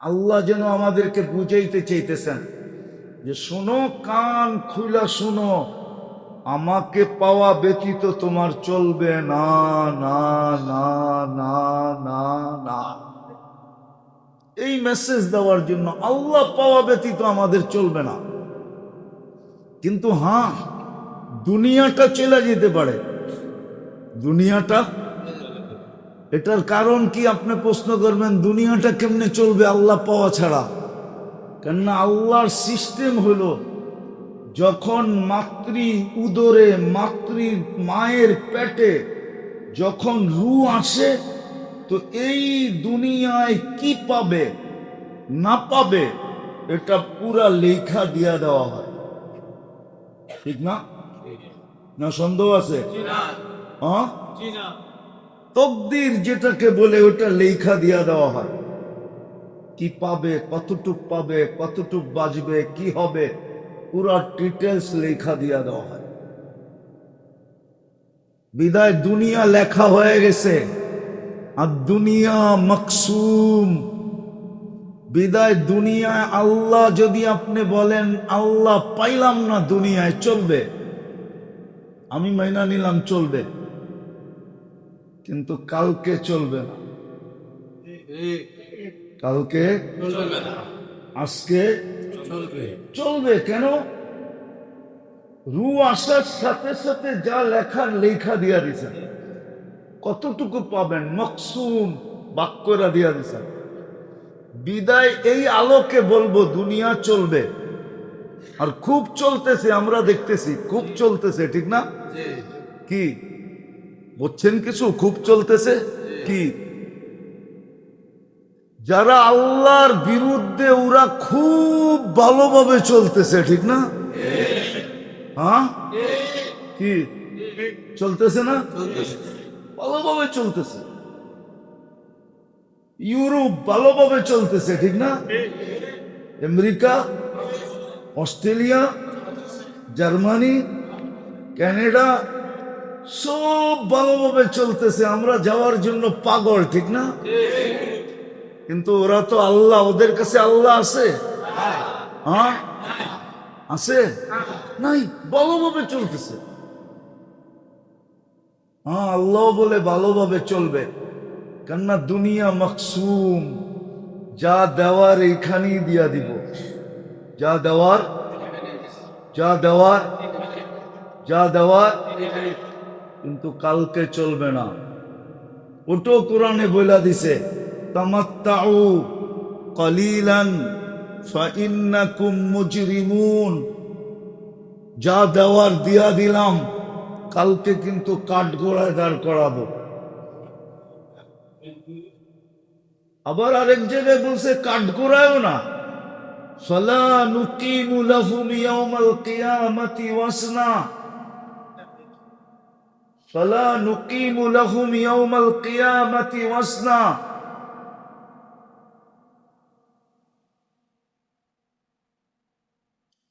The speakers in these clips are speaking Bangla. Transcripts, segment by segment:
আল্লাহ যেন আমাদেরকে বুঝাইতে চাইতেছেন যে শোনো, কান খুলা শোনো, আমাকে পাওয়া ব্যতীত তোমার চলবে না, না, না, না, না, না। এই মেসেজ দেওয়ার জন্য আল্লাহ পাওয়া ব্যতীত আমাদের চলবে না। কিন্তু হ্যাঁ, দুনিয়াটা চলে যেতে পারে, দুনিয়াটা। এটার কারণ কি আপনি প্রশ্ন করবেন, দুনিয়াটা কেমনে চলবে আল্লাহ পাওয়া ছাড়া? কেননা আল্লাহর সিস্টেম হলো, যখন মাতৃ উদরে, মাতৃ মায়ের পেটে যখন রূহ আসে, তো এই দুনিয়ায় কি পাবে না পাবে এটা পুরা লেখা দিয়া দেওয়া হয়, ঠিক না? না সন্দেহ আছে? হ্যাঁ, তকদির যেটাকে বলে ওটা লেখা দিয়া দেওয়া হয়। কি পাবে, কতটুক পাবে, কতটুক বাজবে, কি হবে, পুরা ডিটেলস লেখা দিয়া দেওয়া হয়। বিদায় দুনিয়া লেখা হয়ে গেছে, আর দুনিয়া মকসুম। বিদায় দুনিয়ায় আল্লাহ যদি আপনি বলেন আল্লাহ পাইলাম না, দুনিয়ায় চলবে, আমি মাইনা নিলাম চলবে, কিন্তু কালকে চলবে না, কালকে চলবে না, আজকে চলবে। কেন? রূহ আসার সাথে সাথে যা লেখার লেখা দিয়া দিছেন, কতটুকু পাবেন মকসুম বাক্যরা দিয়া দিছেন। বিদায় এই আলোকে বলবো দুনিয়া চলবে, আর খুব চলতেছে, আমরা দেখতেছি খুব চলতেছে, ঠিক না? কি বুঝছেন কিছু? খুব চলতেছে কি? যারা আল্লাহর বিরুদ্ধে ওরা খুব ভালোভাবে চলতেছে, ঠিক না? হ্যাঁ, কি চলতেছে না? ভালোভাবে চলতেছে। ইউরোপ ভালোভাবে চলতেছে, ঠিক না? আমেরিকা, অস্ট্রেলিয়া, জার্মানি, কানাডা সব ভালোভাবে চলতেছে। আমরা যাওয়ার জন্য পাগল, ঠিক না? কিন্তু ওরা তো আল্লাহ, ওদের কাছে আল্লাহ আছে? হ্যাঁ, আছে? নাই, ভালোভাবে চলতেছে। হ্যাঁ, আল্লাহ বলে ভালোভাবে চলবে, কেননা দুনিয়া মকসুম। যা দেওয়ার এইখানেই দিয়া দিব, যা দেওয়ার, যা দেওয়ার, যা দেওয়ার, কিন্তু কালকে চলবে না। ওটো কোরআনে বইলা দিছে, তামাত্তাউ কলিলান ফাইন্নাকুম মুজরিমুন। যা দেওয়ার দিয়া দিলাম, কালকে কিন্তু কাঠগোড়ায় দাঁড় করাবো। আবার আরেক জায়গায় বলছে কাঠগোড়ায়ও না, ফালা নুকিমু লাহুম ইয়াউমাল কিয়ামাতি ওয়াসনা, ফালা নুকিমু লাহুম ইয়াউমাল কিয়ামাতি ওয়াসনা।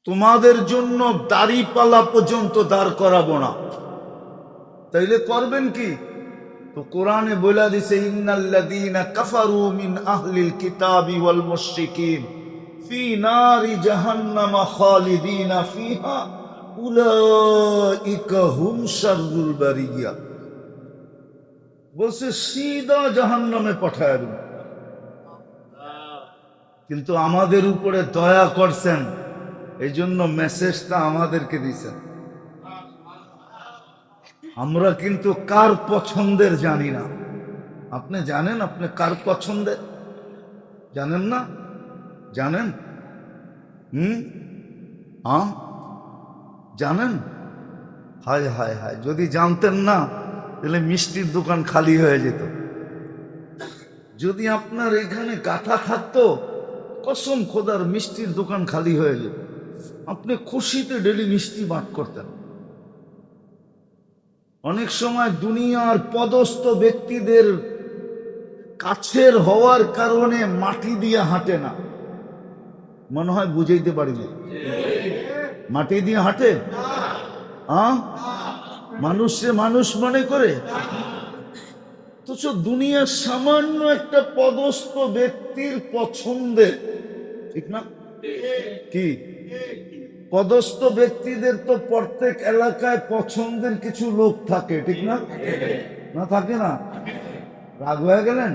তোমাদের জন্য দাড়িপাল্লা পর্যন্ত দাঁড় করাবো না। তাইলে করবেন কি? তো কোরআনে বলে দিছে, ইন্নাল্লাযীনা কাফারু মিন আহলিল কিতাবি ওয়াল মুশরিকিন ফি নারি জাহান্নামা খালিদিনা ফিহা উলাইকা হুম শাররুল বারিয়া। বলছে সিধা জাহান্নামে পাঠায় দেব। কিন্তু আমাদের উপরে দয়া করছেন, এই জন্য মেসেজটা আমাদেরকে দিছেন। আমরা কিন্তু কার পছন্দের জানি না। আপনি জানেন আপনি কার পছন্দের? জানেন না? জানেন? জানেন? হায় হায় হায়, যদি জানতেন না তাহলে মিষ্টির দোকান খালি হয়ে যেত। যদি আপনার এখানে গাথা থাকতো, কসম খোদার মিষ্টির দোকান খালি হয়ে যেত। আপনি খুশিতে ডেলি মিষ্টি বাঁট করতেন। অনেক সময় দুনিয়ার পদস্থ ব্যক্তিদের কাছের হওয়ার কারণে মাটি দিয়ে হাঁটে না, মনে হয় বুঝাইতে পারিনি। মাটি দিয়ে হাঁটে, মানুষে মানুষ মনে করে। অথচ দুনিয়ার সামান্য একটা পদস্থ ব্যক্তির পছন্দে, ঠিক না? কি পদস্থ ব্যক্তিদের তো প্রত্যেক এলাকায় পছন্দের কিছু লোক থাকে, ঠিক না? না থাকে না? রাগ হয়ে গেলেন?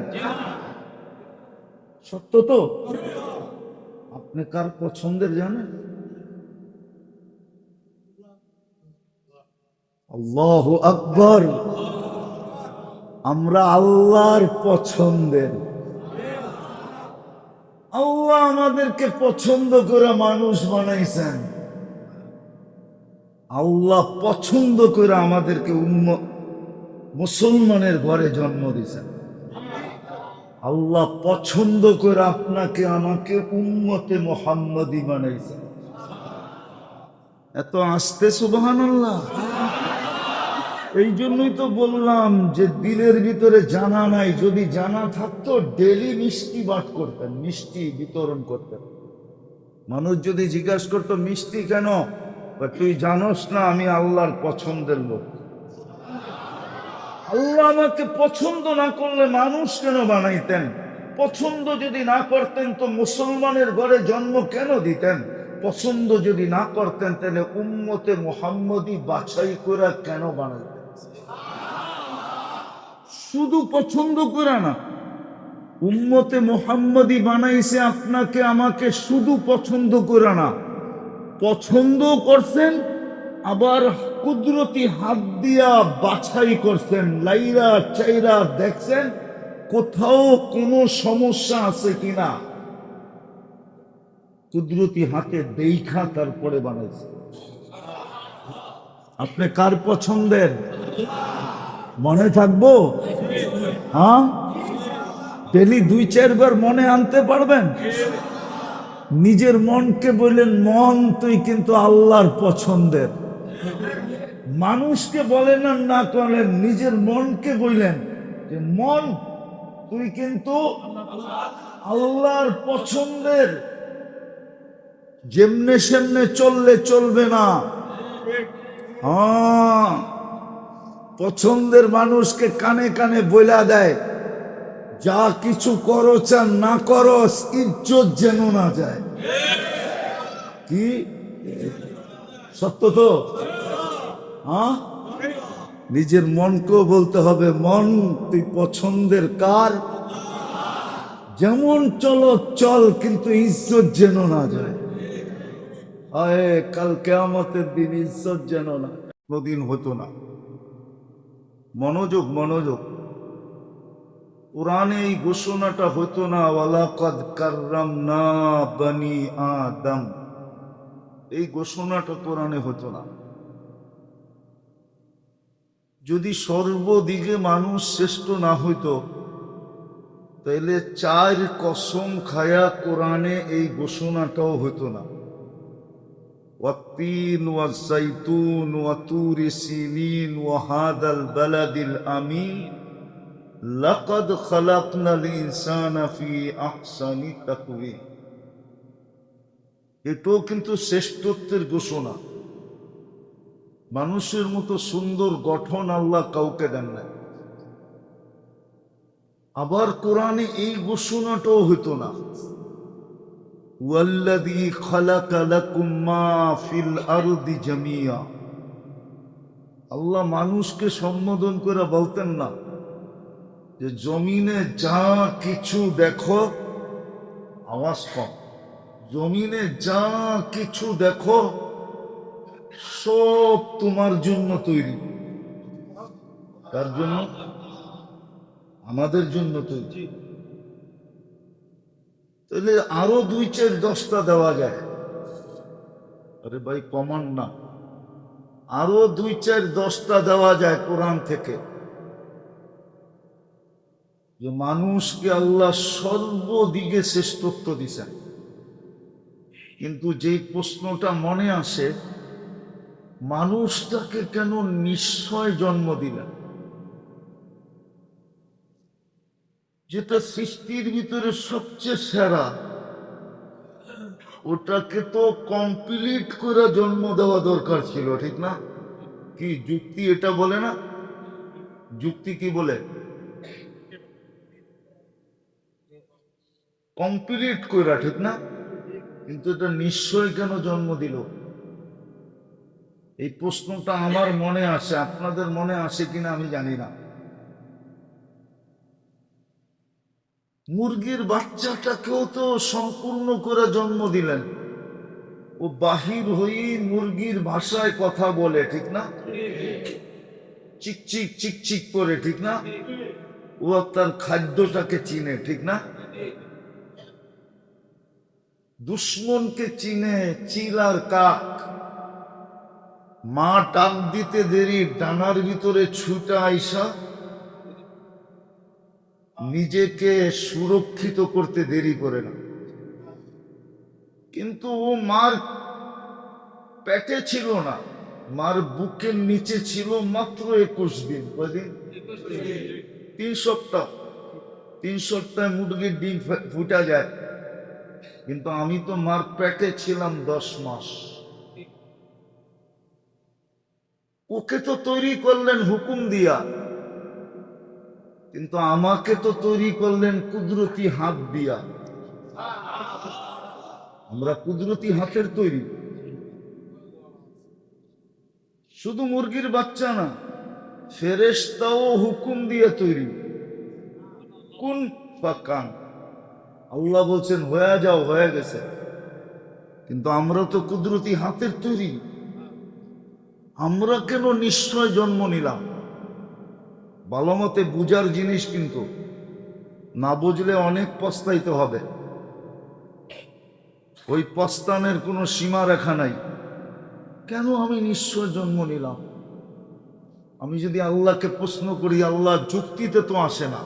সত্য তো। আপনি কার পছন্দের জানেন? আল্লাহু আকবার। আমরা আল্লাহর পছন্দের। আল্লাহ আমাদেরকে পছন্দ করে মানুষ বানাইছেন। আল্লাহ পছন্দ করে আমাদেরকে মুসলমানের ঘরে জন্ম দিয়েছেন। আল্লাহ পছন্দ করে আপনাকে আমাকে উম্মতে মুহাম্মাদি বানাইছেন। এত আস্তে সুবহানাল্লাহ। এই জন্যই তো বললাম যে দিলের ভিতরে জানা নাই, যদি জানা থাকতো ডেলি মিষ্টি বাট করতেন, মিষ্টি বিতরণ করতেন। মানুষ যদি জিজ্ঞাসা করতো মিষ্টি কেন, তুই জানোস না আমি আল্লাহর পছন্দের লোক। আল্লাহ আমাকে পছন্দ না করলে মানুষ কেন বানাইতেন? পছন্দ যদি না করতেন তো মুসলমানের ঘরে জন্ম কেন দিতেন? পছন্দ যদি না করতেন তাহলে উম্মতে মুহাম্মদি বাছাই করে কেন বানাইতেন? শুধু পছন্দ করে না, উম্মতে মুহাম্মদি বানাইছে আপনাকে আমাকে শুধু পছন্দ করে না, পছন্দ করছেন আবার কুদরতি হাত দিয়া বাছাই করছেন, লাইরা চাইরা দেখছেন কোথাও কোনো সমস্যা আছে কিনা, কুদরতি হাতে দেখা তারপরে বানাইছে। আপনি কার পছন্দের? মনে থাকবো? হ্যাঁ, ডেলি 2-4 বার মনে আনতে পারবেন? নিজের মনকে বললেন মন তুই কিন্তু আল্লাহর পছন্দের। মানুষকে বলেন আর না করেন, নিজের মনকে বললেন যে মন তুই কিন্তু আল্লাহর পছন্দের। যেমনে সেমনে চললে চলবে না। হ্যাঁ, পছন্দের মানুষকে কানে কানে বইলা দেয় যা কিছু করছ আর না করস ইজ্জত যেন না যায়। কি সত্য তো? হ্যাঁ, নিজের মনকেও বলতে হবে মন তুই পছন্দের কার, যেমন চলো চল কিন্তু ইজ্জত যেন না যায়। আয় কাল কিয়ামতের দিন ইজ্জত যেন না, কোনদিন হতো না। মনোযোগ মনোযোগ, কোরআনে এই ঘোষণাটা হতো না ওয়ালাকাদ কাররামনা বনি আদম, এই ঘোষণাটা কোরআনে হতো না। যদি সর্বদিকে মানুষ শ্রেষ্ঠ না হইতো তাইলে 4 কসম খায়া কোরআনে এই ঘোষণাটাও হতো না। ওয়াত্তিন ওয়াজ্জাইতুন ওয়াতুরি সিনিন ওয়াহাদাল বালাদিল আমিন লাকাদ খালাকনাল ইনসানা ফি আহসানি তাকওয়িম। এটাও কিন্তু শ্রেষ্ঠত্বের ঘোষণা। মানুষের মতো সুন্দর গঠন আল্লাহ কাউকে দেন না। আবার কোরআনে এই ঘোষণাটাও হতো না ওয়াল্লাযী খালাকা লাকুম মা ফিল আরদি জামিয়া। আল্লাহ মানুষকে সম্বোধন করে বলতেন না যে জমিনে যা কিছু দেখো, আওয়াজ কম, জমিনে যা কিছু দেখো সব তোমার জন্য তৈরি। কার জন্য? আমাদের জন্য তৈরি। তাহলে আরো 2-4-10টা দেওয়া যায়। আরে ভাই কমান না, আরো 2-4-10টা দেওয়া যায় কোরআন থেকে যে মানুষকে আল্লাহ সর্বদিকে শ্রেষ্ঠত্ব দিছেন। কিন্তু যেই প্রশ্নটা মনে আসে, মানুষটাকে কেন নিশ্চয় জন্ম দিলেন, যেটা সৃষ্টির ভিতরে সবচেয়ে সেরা, ওটাকে তো কমপ্লিট করে জন্ম দেওয়া দরকার ছিল, ঠিক না? কি যুক্তি এটা বলে না? যুক্তি কি বলে? কমপ্লিট কইরা, ঠিক না? কিন্তু এটা নিশ্চয় কেন জন্ম দিল? এই প্রশ্নটা আমার মনে আসে, আপনাদের মনে আসে কিনা আমি জানি না। মুরগির বাচ্চাটাকেও তো সম্পূর্ণ করে জন্ম দিলেন। ও বাহির হয়েই মুরগির ভাষায় কথা বলে, ঠিক না? চিকচিক চিকচিক করে, ঠিক না? ও তার খাদ্যটাকে চিনে, ঠিক না? দুশ্মনকে চিনে চিল আর কাক। মা ডাক দিতে দেরি, ডানার ভিতরে ছুটা আইসা নিজেকে সুরক্ষিত করতে দেরি করে না। কিন্তু ও মার পেটে ছিল না, মার বুকের নিচে ছিল মাত্র 21 দিন। কয়দিন? 3 সপ্তাহ। 3 সপ্তাহে মুরগির ডিম ফুটা যায়, কিন্তু আমি তো মার পেটে ছিলাম 10 মাস। ওকে তো তৈরি করলেন হুকুম দিয়া, কিন্তু আমাকে তো তৈরি করলেন কুদরতি হাত দিয়া। আমরা কুদরতি হাতের তৈরি। শুধু মুরগির বাচ্চা না, ফেরেশতাও হুকুম দিয়ে তৈরি। কোন ফাকান, আল্লাহ বলছেন হয়ে যাও, হয়ে গেছে। কিন্তু আমরা তো কুদরতি হাতের তৈরি। আমরা কেন নিশ্চয় জন্ম নিলাম? ভালো মতে বুঝার জিনিস, কিন্তু না বুঝলে অনেক পস্তাইতে হবে। ওই পস্তানের কোনো সীমা রেখা নাই। কেন আমি নিশ্চয় জন্ম নিলাম? আমি যদি আল্লাহকে প্রশ্ন করি, আল্লাহ যুক্তিতে তো আসে না।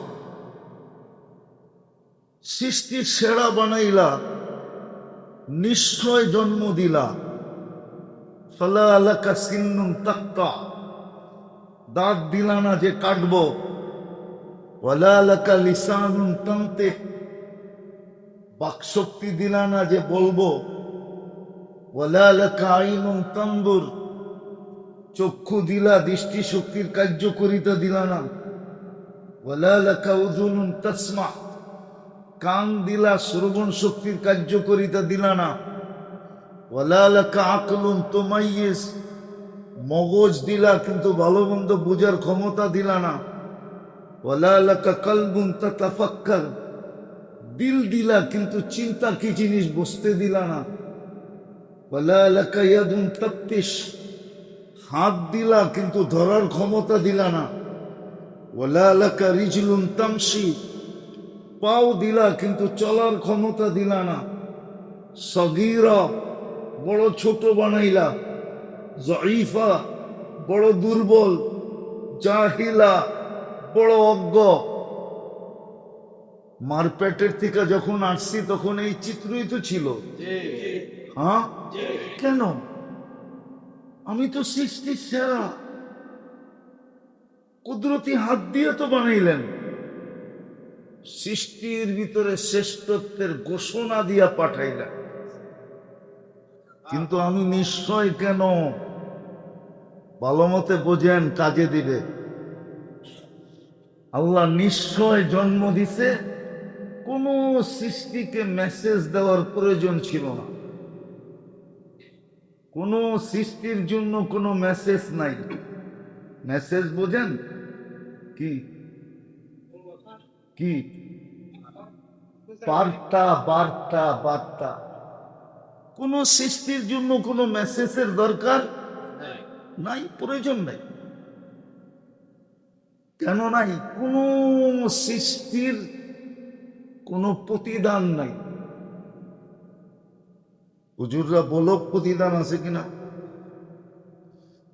সৃষ্টির সেরা বানাইলা, নিশ্চয় জন্ম দিলা। ফালা আলাকা সিন্নুন তাক্তা, দাঁত দিলা না যে কাটবো। ওয়ালা আলাকা লিসানুন তানতিক, বাকশক্তি দিলা না যে বলবো। ওয়ালা আলাকা আইনুন তানদুর, চক্ষু দিলা, দৃষ্টি শক্তির কার্যকরিতা দিলা না। ওয়ালা লাকা উযুনুন তাসমা, কান দিলা, শ্রবণ শক্তির কার্যকরিতা দিলা না। ওয়ালা লাকা আকলুন তুমাইয়িজ, মগজ দিলা কিন্তু ভালো মন্দ বুঝার ক্ষমতা দিলা না। ওয়ালা লাকা কলবুন তাতাফাক্কার, দিল দিলা কিন্তু চিন্তা কি জিনিস বুঝতে দিলা না। ওয়ালা লাকা ইয়াদুন তাবতিশ, হাত দিলা কিন্তু ধরার ক্ষমতা দিলা না। ওয়ালা লাকা রিজলুন তামশি, পাও দিলা কিন্তু চলার ক্ষমতা দিলা না। সগীরা, বড় ছোট বানাইলা। জঈফা, বড় দুর্বল। জাহিলা, বড় অজ্ঞ। মার পেটের থেকে যখন আসছি তখন এই চিত্রই তো ছিল। হ্যাঁ, কেন? আমি তো সৃষ্টির সেরা, কুদরতি হাত দিয়ে তো বানাইলেন। সৃষ্টির ভিতরে শ্রেষ্ঠত্বের ঘোষণা দিয়া পাঠাইলেন। কিন্তু আমি নিশ্চয় কেন? ভালো মতে বোঝেন, কাজে দিবে। আল্লাহ নিশ্চয় জন্ম দিছে, কোন সৃষ্টিকে মেসেজ দেওয়ার প্রয়োজন ছিল না। কোন সৃষ্টির জন্য কোনো মেসেজ নাই। মেসেজ বোঝেন কি? কি বার্তা? বার্তা, বার্তা। কোন সৃষ্টির জন্য কোনো মেসেজের দরকার নাই, প্রয়োজন নাই। কেন নাই? কোন সৃষ্টির কোনো প্রতিদান নাই। হুজুররা বলো প্রতিদান আছে কিনা?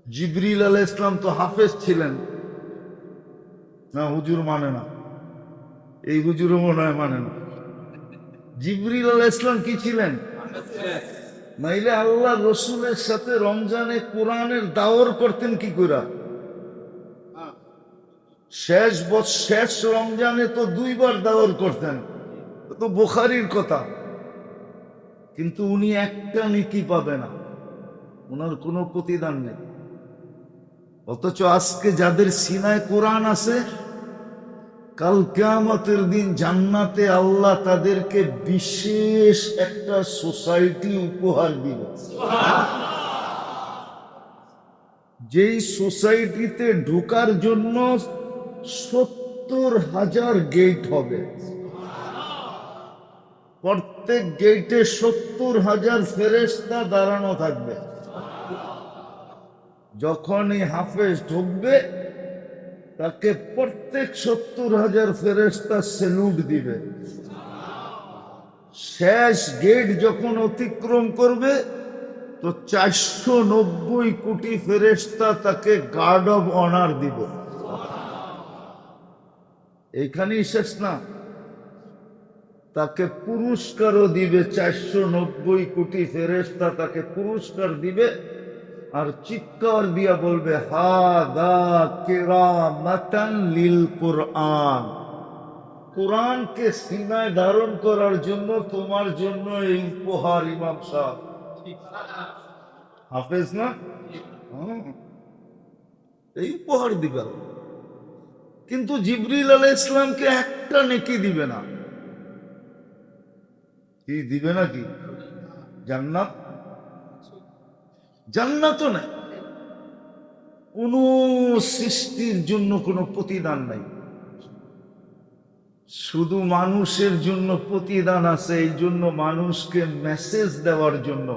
জিবরিল আলাইহিস সালাম তো হাফেজ ছিলেন না? হুজুর মানে না, এই হুজুরও মনে হয় মানে না। জিবরিল আলাইহিস সালাম কি ছিলেন? নাইলে আল্লাহ রসুলের সাথে রমজানে কোরআনের দাওয়ার করতেন কি করে? শেষ রমজানে তো 2 বার দাওয়ার করতেন, তো বুখারীর কথা। কিন্তু উনি একটা নেকি পাবে না, ওনার কোনো প্রতিদান নেই। অথচ আজকে যাদের সিনায় কোরআন আছে, কাল কিয়ামতের দিন জান্নাতে আল্লাহ তাদেরকে বিশেষ একটা সোসাইটি উপহার দিবে, যেই সোসাইটিতে ঢোকার জন্য 70,000 গেট হবে। প্রত্যেক গেটে 70,000 ফেরেশতা দাঁড়ানো থাকবে। যখন এই হাফেজ ঢুকবে তাকে প্রত্যেক 70,000 ফেরেশতা সেলুট দিবে। শেষ গেট যখন অতিক্রম করবে তো 490 কোটি ফেরেশতা তাকে গার্ড অব অনার দিবে। এইখানেই শেষ না, তাকে পুরস্কারও দিবে। 490 কোটি ফেরেশতা তাকে পুরস্কার দিবে আর চিৎকার দিয়া বলবে, হাদা কিরামাতান লিল কুরআন, কোরআনকে সিনায় ধারণ করার জন্য তোমার জন্য এই উপহার। ইমাম সাহেব হাফেজ না, এই উপহার দিবে। কিন্তু জিবরিল আলাইহিস সালামকে একটা নেকি দিবে না। কি দিবে নাকি? জান্নাত? জান্নাতও নাই। কোন সৃষ্টির জন্য কোনো প্রতিদান নাই, শুধু মানুষের জন্য প্রতিদান আছে। এই জন্য মানুষকে মেসেজ দেওয়ার জন্য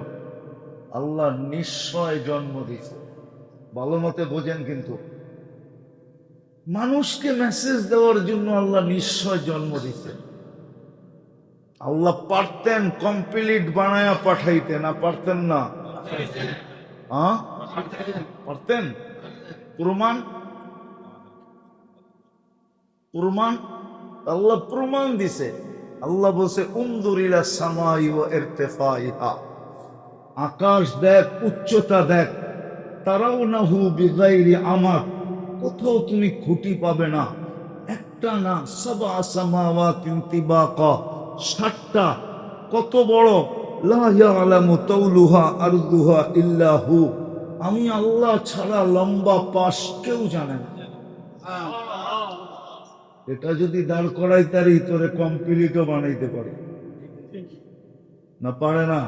আল্লাহ নিশ্চয় জন্ম দিয়েছে। ভালো মতে বোঝেন, কিন্তু মানুষকে মেসেজ দেওয়ার জন্য আল্লাহ নিশ্চয় জন্ম দিয়েছে। আল্লাহ পারতেন কমপ্লিট বানায়া পাঠাইতে, না পারতেন না? পারতেন। প্রমাণ প্রমাণ আল্লাহ প্রমাণ দিছে। আল্লাহ বলছে, উনজুর ইলা সামাই ওয়া ইরতিফাইহা, আকাশ দেখ, উচ্চতা দেখ। তারাউনাহু বিগাইরি আমাদ, কোথাও তুমি খুঁটি পাবে না। একটা না, সাবা সামাওয়াতিন তিবাকা, 7টা। কত বড়! লা ইয়ালামু তাওলুহা আরদুহা ইল্লা হু, আমি আল্লাহ ছাড়া লম্বা পাশ কেউ জানে না। এটা যদি দাঁড় করাইতারি তোরে কমপ্লিটও বানাইতে পারে না? পারে না?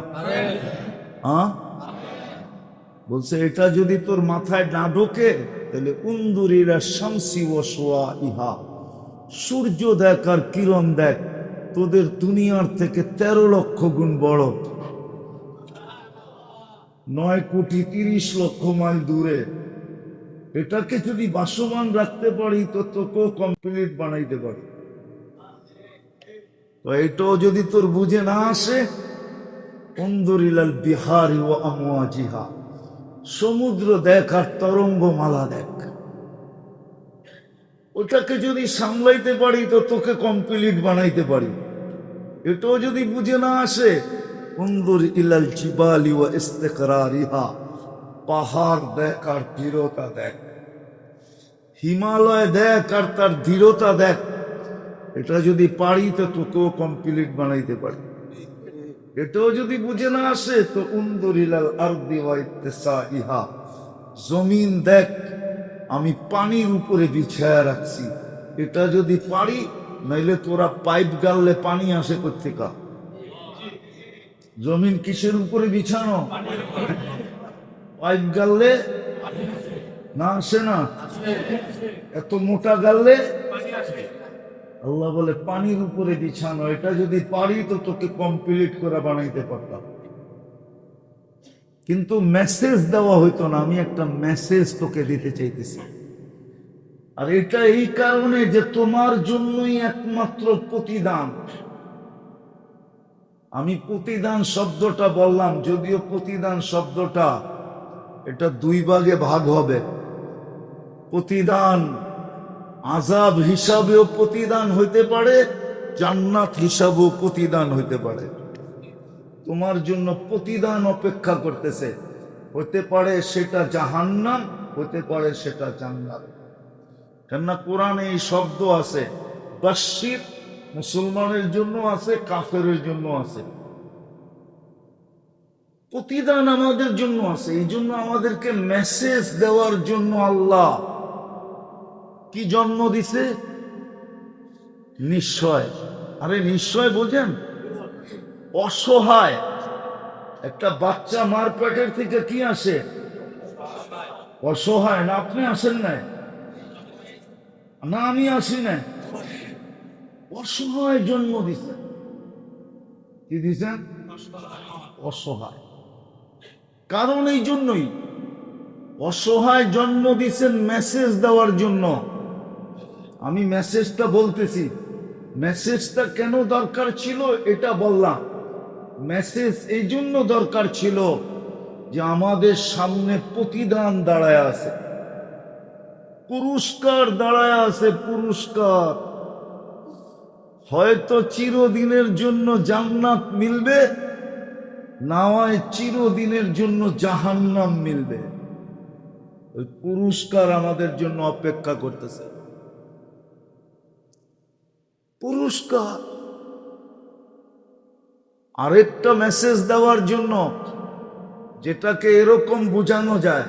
বলছে এটা যদি তোর মাথায় না ঢোকে তাহলে উন্দুরিরা শামসি ওয়াসওয়া ইহা, সূর্য দেখ আর কিরণ দেখ, তোদের দুনিয়ার থেকে 13 লক্ষ গুণ বড়, 9,30,00,000 মাইল দূরে। এটাকে যদি বাসমান রাখতে পারি তো তোকেও কমপ্লিট বানাইতে পারি। তো এটাও যদি তোর বুঝে না আসে, উনজুরিলাল বিহারি ওয়া আমওয়াজিহা, সমুদ্র দেখ আর তরঙ্গমালা দেখ। ওটাকে যদি সামলাইতে পারি তো তোকে কমপ্লিট বানাইতে পারি। এটাও যদি বুঝে না আসে, উনজুর ইলাল জিবালি ওয়া ইস্তিকরারিহা, পাহাড় দেখ আর দৃঢ়তা দেখ, হিমালয় দেখ আর তার দৃঢ়তা দেখ। এটা যদি পারি তো তোকেও কমপ্লিট বানাইতে পারি। এটাও যদি বুঝে না আসে তো উনজুর ইলাল আরদি ওয়া ইত্তিসাইহা, জমিন দেখ, আমি পানির উপরে বিছায়া রাখছি। এটা যদি পারি, নাইলে তোরা পাইপ গাললে পানি আসে কোত্থেকা? জমিন কিসের উপরে বিছানো? পাইপ গাললে না আসে না? এত মোটা গাললে? আল্লাহ বলে পানির উপরে বিছানো। এটা যদি পারি তো তোকে কমপ্লিট করে বানাইতে পারতাম, কিন্তু মেসেজ দেওয়া হইতো না। আমি একটা মেসেজ তোকে দিতে চাইতেছি, আর এটা এই কারণে যে তোমার জন্যই একমাত্র প্রতিদান। আমি প্রতিদান শব্দটা বললাম, যদিও প্রতিদান শব্দটা এটা 2 ভাগে ভাগ হবে। প্রতিদান আযাব হিসাবেও প্রতিদান হইতে পারে, জান্নাত হিসাবেও প্রতিদান হইতে পারে। তোমার জন্য প্রতিদান অপেক্ষা করতেছে। হতে পারে সেটা জাহান্নাম, হতে পারে সেটা জান্নাত। কেননা কোরআনে এই শব্দ আছে, বাশশির, মুসলমানের জন্য আছে, কাফেরের জন্য আছে। প্রতিদান আমাদের জন্য আছে। এই জন্য আমাদেরকে মেসেজ দেওয়ার জন্য আল্লাহ কি জন্ম দিছে? নিশ্চয়। আরে নিশ্চয় বোঝেন, অসহায় একটা বাচ্চা মার পেটের থেকে কি আসে? অসহায়। না আপনি আসেন নাই? না আমি আসি নাই। অসহায় জন্ম দিছেন। কি দিছেন? অসহায়। কারণ এই জন্যই অসহায় জন্ম দিছেন মেসেজ দেওয়ার জন্য। আমি মেসেজটা বলতেছি, মেসেজটা কেন দরকার ছিল এটা বললাম। মেসেজ এই জন্য দরকার ছিল যে আমাদের সামনে প্রতিদান দাঁড়ায় আছে, পুরস্কার দাঁড়ায় আছে, পুরস্কার। হয়তো চিরদিনের জন্য জান্নাত মিলবে, না হয় চিরদিনের জন্য জাহান্নাম মিলবে। ওই পুরস্কার আমাদের জন্য অপেক্ষা করতেছে। পুরস্কার। আরেকটা মেসেজ দেওয়ার জন্য, যেটাকে এরকম বোঝানো যায়